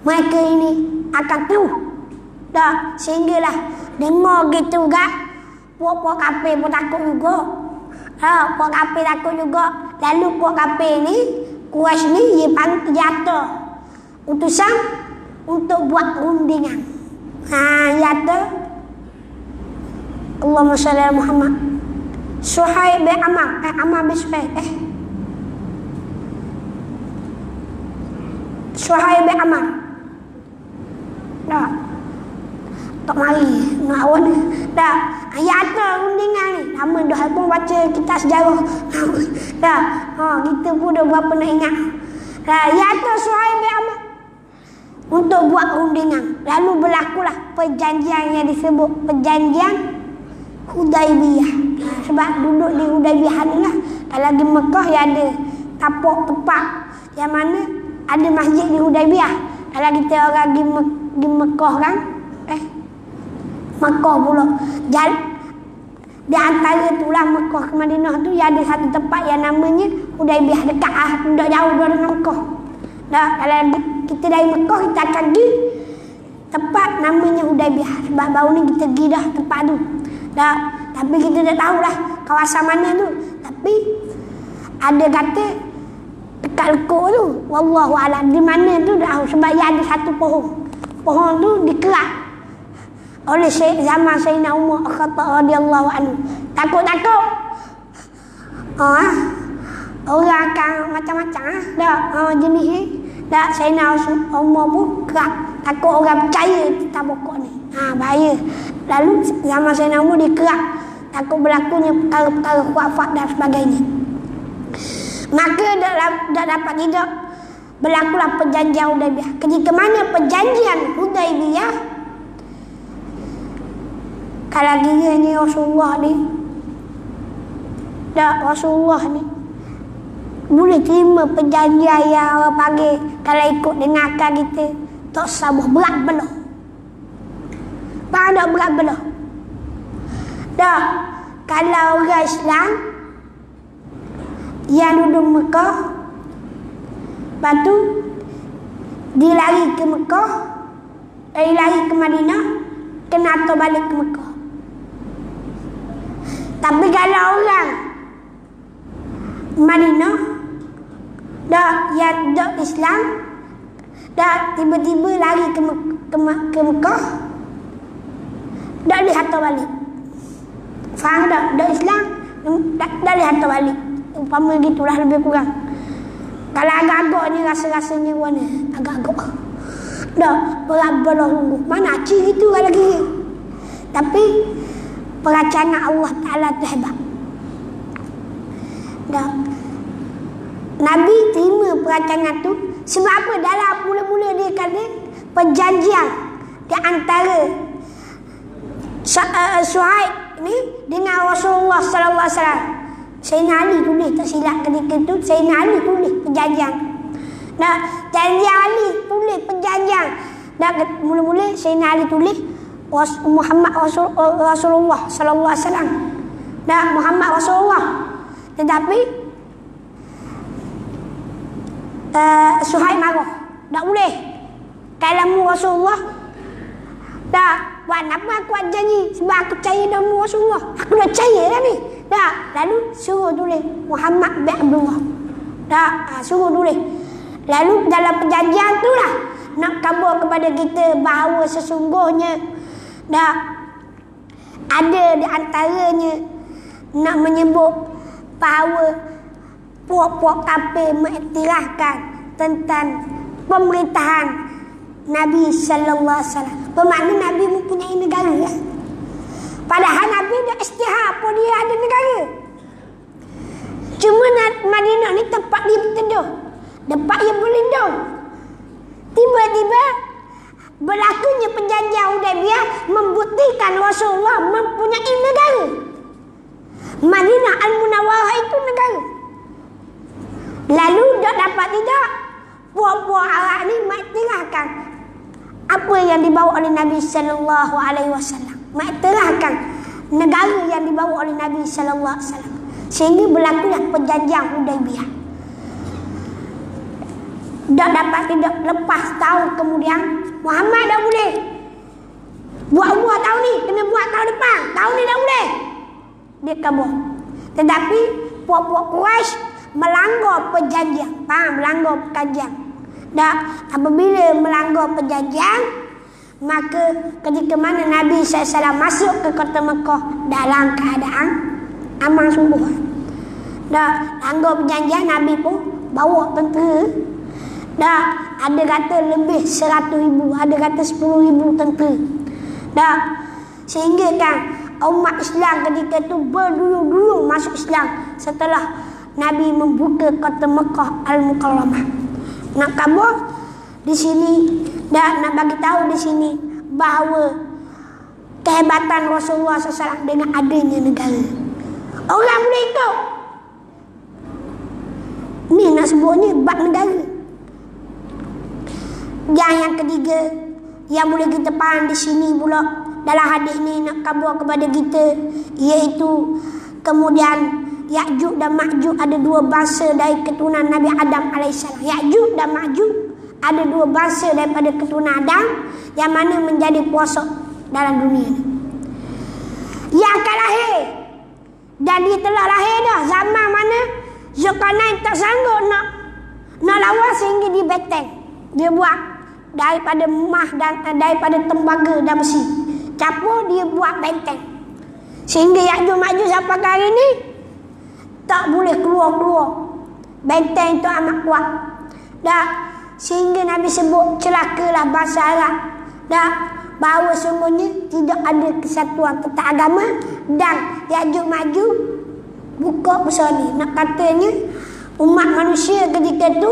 Speaker 1: mereka ini akan terus. Dah, sehinggalah dengar gitu gak, puak-puak kafir pun takut juga. Puak kafir takut juga. Lalu puak kafir ni, Quraisy ni, dia jatuh utusan untuk buat rundingan. Jatuh Allahumma shalli ala Muhammad. Suhaib bin Amr, Amr bin Suhaib, Suhaib bin Amr. Dah, tak mari nak awak ni. Dah, ayat rundingan ni. Lama dah pun baca kitab sejarah. Dah, kita pun dah berapa nak ingat. Dah, ayat Suhaib bin Amr untuk buat rundingan. Lalu berlakulah perjanjian yang disebut perjanjian Hudaibiyah. Sebab duduk di Hudaibiyah ni lah. Kalau di Mekah ya ada tapak tempat yang mana ada masjid di Hudaibiyah. Kalau kita orang di Mekah kan, Mekah pula. Di antara itulah Mekah ke Madinah tu ya ada satu tempat yang namanya Hudaibiyah, dekat tidak jauh dengan Mekah. Dah, kalau kita dari Mekah kita akan pergi tempat namanya Hudaibiyah. Sebab baru ni kita pergi dah tempat tu. Dah, tapi kita tak tahulah kawasan mana tu. Tapi ada kata dekat lekuk tu, wallahu a'lam di mana tu dah. Sebab ya ada satu pohon. Pohon tu dikerak oleh zaman Sayyidina Umar Khattab radhiyallahu anhu. Takut-takut orang akan macam-macam dah jenis ni. Dah Sayyidina Umar pun kerak, takut orang percaya tentang pokok ni. Bahaya. Lalu zaman Sayyidina Umar dikerak, takut berlakunya perkara-perkara khurafat dan sebagainya. Maka tak dapat tidak berlakulah perjanjian Hudaibiyah. Ketika mana perjanjian Hudaibiyah, kalau kiranya Rasulullah ni, Rasulullah ni boleh terima perjanjian yang orang panggil, kalau ikut dengarkan kita, tak sabar berat belah. Faham tak berat belah? Dah, kalau orang Islam yang duduk Mekah, lepas tu dia lari ke Mekah, lari ke Madinah, kena atau balik ke Mekah. Tapi kalau orang Madinah dah yang dok Islam, dah tiba-tiba lari ke Mekah, dah dihantar balik. Faham tak? Dok Islam dah dihantar balik. Umpama gitulah lebih kurang. Kalau agak-agak ni rasa-rasanya mana? Agak-agak dah berat-berat sungguh. Mana acik gitu lagi. Tapi perancangan Allah Ta'ala tu hebat. Dah, Nabi terima perancangan tu. Sebab apa? Dalam mula-mula dia kata perjanjian di antara Suhaib ni dengan Rasulullah sallallahu alaihi wasallam. Sayyidina Ali tulis, tak silap ketika tu Sayyidina Ali tulis perjanjian. Nah, janji Ali tulis perjanjian Dan mula-mula Sayyidina Ali tulis Muhammad Rasulullah sallallahu alaihi wasallam. Dan Muhammad Rasulullah. Tetapi Suhaib marah. Tak boleh. Kalamu Rasulullah. Tak, buat apa aku buat janji? Sebab aku percaya dalam Rasulullah. Aku dah percaya dah ni. Tak, lalu suruh tulis Muhammad bin Abdullah. Tak, suruh tulis. Lalu dalam perjanjian tu lah nak khabar kepada kita bahawa sesungguhnya dah ada di antaranya nak menyebut bahawa puak-puak kafir mengiktirafkan tentang pemerintahan Nabi sallallahu alaihi wasallam. Bermakna Nabi mempunyai negara ya? Padahal Nabi dah istihar pun dia ada negara. Cuma Madinah ni tempat dia berteduh, tempat dia berlindung. Tiba-tiba berlakunya perjanjian Hudaibiyah membuktikan Rasulullah mempunyai negara. Madinah Al-Munawwarah itu negara. Lalu tak dapat tidak, puak-puak Arab ni mengiktirafkan apa yang dibawa oleh Nabi sallallahu alaihi wasallam. Mengiktirafkan negara yang dibawa oleh Nabi sallallahu alaihi wasallam. Sehingga berlakulah perjanjian Hudaibiyah. Tak dapat tidak, lepas tahun kemudian Muhammad dah boleh buat tahun ni, kena buat tahun depan. Tahun ni dah boleh. Dia kabur. Tetapi puak-puak Quraisy melanggar perjanjian. Faham? Melanggar perjanjian. Dan apabila melanggar perjanjian, maka ketika mana Nabi SAW masuk ke kota Mekah dalam keadaan aman sungguh. Dan langgar perjanjian, Nabi pun bawa tentera. Dan ada kata lebih 100,000, ada kata 10,000 tentera. Dan sehingga kan umat Islam ketika itu berduyung-duyung masuk Islam setelah Nabi membuka kota Mekah Al-Mukarramah. Nak khabar di sini dan nak bagi tahu di sini bahawa kehebatan Rasulullah SAW dengan adanya negara. Orang boleh ikut. Ni nak sebutnya bab negara. Yang ketiga yang boleh kita faham di sini pula dalam hadis ni nak khabar kepada kita, iaitu kemudian Ya'juj dan Ma'juj ada dua bangsa dari keturunan Nabi Adam AS. Ya'juj dan Ma'juj ada dua bangsa daripada keturunan Adam yang mana menjadi puasa dalam dunia ni. Yang akan lahir, dan dia telah lahir dah zaman mana Zulkarnain tak sanggup nak lawan sehingga dia beteng. Dia buat daripada emas dan daripada tembaga dan besi. Capur dia buat benteng. Sehingga Ya'juj Ma'juj sampai hari ni tak boleh keluar. Benteng itu amat kuat. Dan sehingga Nabi sebut celakalah bangsa Arab. Dan bahawa sungguhnya tidak ada kesatuan tentang agama. Dan Ya'juj Ma'juj buka besar ni. Nak katanya umat manusia ketika itu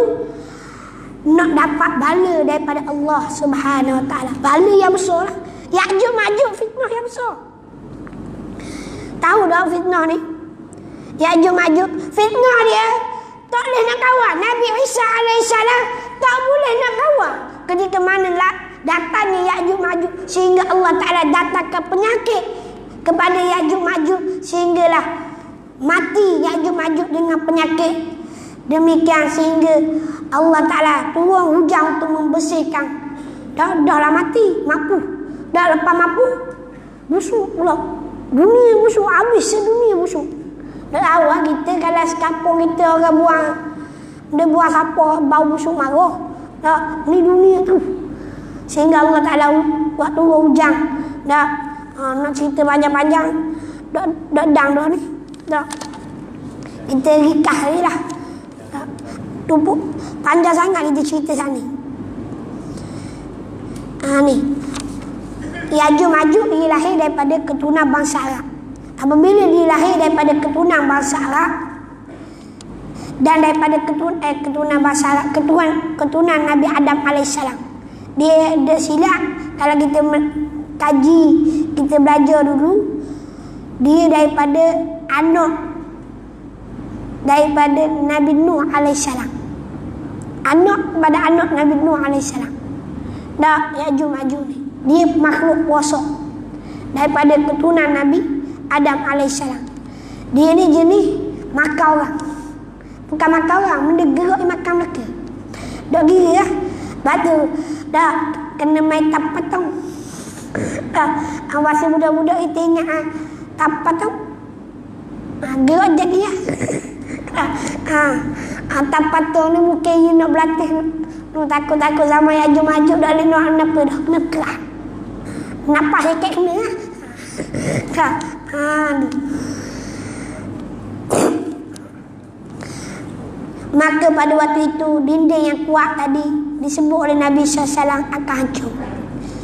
Speaker 1: nak dapat bala daripada Allah Subhanahu Wa Taala. Bala yang besar lah. Ya'juj Ma'juj fitnah yang besar. Tahu dah fitnah ni? Ya'juj Ma'juj fitnah dia tak boleh nak kawan. Nabi Isa alaihissalam tak boleh nak kawan. Ketika mana datangnya Ya'juj Ma'juj sehingga Allah Ta'ala datangkan penyakit kepada Ya'juj Ma'juj sehinggalah mati Ya'juj Ma'juj dengan penyakit. Demikian sehingga Allah Ta'ala turun hujan untuk membersihkan. Dah lah mati, mampu. Dah lepas mampu, busuk pula. Dunia busuk, habis sedunia busuk. Dah tahu lah kita kalau sekampung kita orang buang, dia buang sampah bau busuk marah. Dah, ni dunia tu. Sehingga Allah Ta'ala buat turun hujan. Dah, nak cerita panjang-panjang. Dah dang dah ni. Dah. Kita rikah ni lah. Tumpuk panjang sangat kita cerita sana. Ni Ya'juj Ma'juj dia lahir daripada keturunan bangsa Arab. Apabila dia lahir daripada keturunan bangsa Arab dan daripada keturunan bangsa Arab, keturunan Nabi Adam AS, dia ada silap. Kalau kita kaji, kita belajar dulu, dia daripada anak daripada Nabi Nuh AS. Anak pada anak Nabi Nuh AS. Dah Ya'juj Ma'juj ni. Dia makhluk kuasa daripada keturunan Nabi Adam alaihissalam. Dia ni jenis makan orang. Bukan makan orang, benda gerak di makan mereka. Dok gila lah. Batu dah kena main tapatong. Awasi budak-budak kita ingat tapatong. Gerak jadi lah. Tapatong ni mungkin you nak berlatih. Takut-takut sama Ya'juj Ma'juj dah boleh nak apa dah. Kena keras. Napas sikit kena lah. Maka pada waktu itu dinding yang kuat tadi disebut oleh Nabi SAW akan hancur.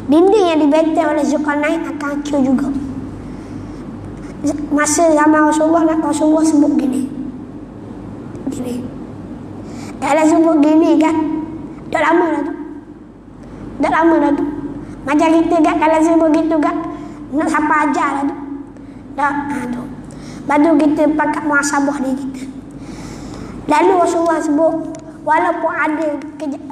Speaker 1: Dinding yang dibentang oleh Zulkarnain akan hancur juga. Masa zaman Rasulullah sebut gini. Kalau sebut gini kan, dah lama dah tu. Macam kita kan kalau sebut gitu kan, nak siapa ajar lah tu. Tu. Baru kita pakai muhasabah diri kita. Lalu Rasulullah sebut, walaupun ada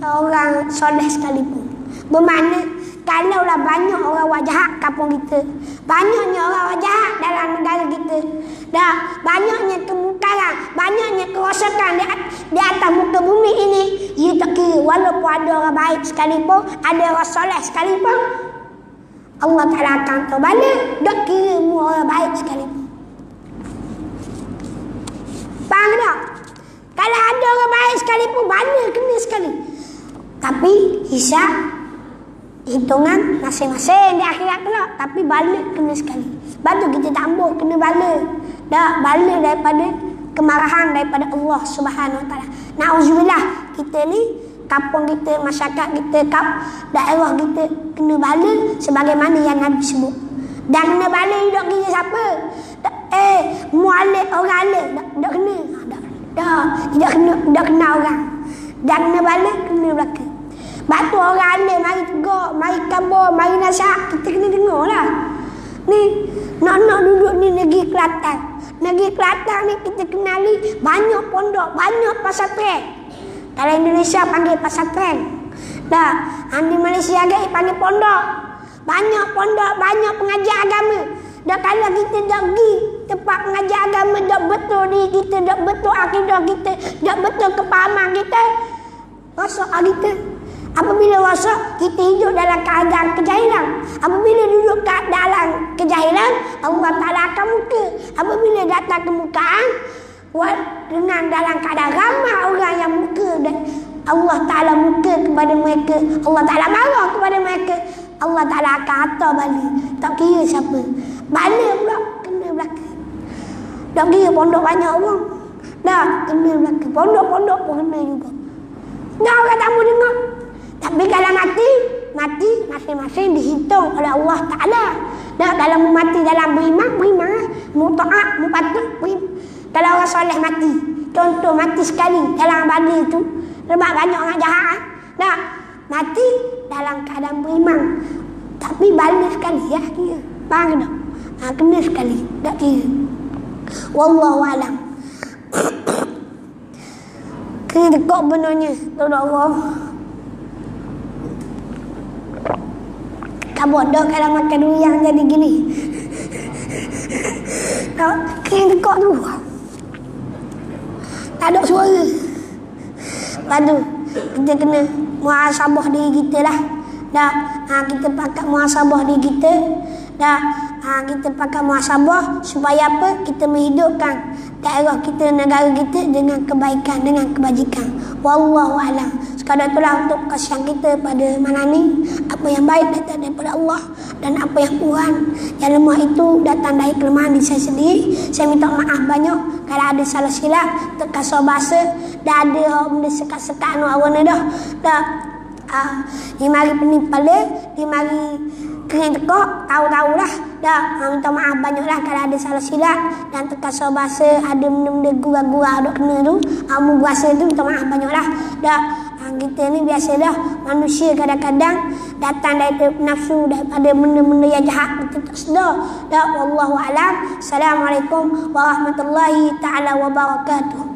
Speaker 1: orang soleh sekalipun, bermakna kalaulah banyak orang buat jahat kampung kita, banyaknya orang buat jahat dalam negara kita, banyaknya kemungkaran, banyaknya kerosakan di atas muka bumi ini, ia tak kira walaupun ada orang baik sekalipun, ada orang soleh sekalipun, Allah Ta'ala akan tahu bala, tak kira mu orang baik sekalipun. Faham tak? Kalau ada orang baik sekalipun, bala kena sekali. Tapi hisab, hitungan masing-masing di akhirat kelak. Tapi bala kena sekali. Sebab tu kita tambah kena bala. Dah bala daripada kemarahan daripada Allah Subhanahu Wa Taala. Nauzubillah, kita ni kampung kita, masyarakat kita, daerah kita kena bala sebagaimana yang Nabi sebut. Dan kena bala hidup kita siapa? Mu'alif orang alif tak kena. Tidak kena orang. Dan kena bala kena belakang. Batu orang alif mari tegak, mari kabar, mari nasihat, kita kena dengar lah. Ni nak duduk ni negeri Kelantan. Negeri Kelantan ni kita kenali banyak pondok, banyak pesantren. Kalau Indonesia panggil pesantren. Di Malaysia agak panggil pondok. Banyak pondok, banyak pengajar agama. Kalau kita dah pergi tempat pengajar agama, dah betul diri kita, dah betul akidah kita, dah betul kepahaman kita, rosak kita. Apabila rosak, kita hidup dalam keadaan kejahilan. Apabila duduk dalam kejahilan, Allah Ta'ala akan muka. Apabila datang kemukaan, dengan dalam keadaan ramai orang yang muka, dan Allah Ta'ala muka kepada mereka, Allah Ta'ala marah kepada mereka, Allah Ta'ala akan hantar balik. Tak kira siapa. Balik pula kena belakang. Tak kira pondok banyak orang. Kena belakang. Pondok-pondok pun kena juga. Orang tak mau dengar. Tapi kalau mati masing-masing dihitung oleh Allah Ta'ala. Kalau mati dalam beriman muta'at, mupatut. Kalau orang soleh mati, contoh mati sekali dalam badai itu, sebab banyak orang jahat. Mati dalam keadaan beriman, tapi balik sekali ya kira. Faham tak? Kena sekali, tak kira. Wallahu alam. Kena tekuk benarnya, tolong Allah. Tak bodoh kalau makan durian jadi gini. Kena tekuk tu. Tak ada suara. Lepas tu kita kena muhasabah diri kita lah. Kita pakai muhasabah diri kita. Kita pakai muhasabah supaya apa? Kita menghidupkan daerah kita, negara kita dengan kebaikan, dengan kebajikan. Wallahu a'lam. Sekadar itulah untuk kasihan kita pada malam ni. Apa yang baik datang daripada Allah, dan apa yang kurang, yang lemah itu datang dari kelemahan diri saya sendiri. Saya minta maaf banyak kalau ada salah silap, terkasar bahasa, dan ada benda sekat-sekat awak dah. Di mari penipala, di mari kering tekok, tahu-tahulah. Minta maaf banyaklah kalau ada salah silap dan terkasar bahasa, ada benda-benda gurau-gurau dok kena tu. Mu berasa tu minta maaf banyaklah. Kita ni biasa dah manusia kadang-kadang datang dari nafsu, daripada benda-benda yang jahat kita tak sedar. Wallahu a'lam. Assalamualaikum warahmatullahi taala wabarakatuh.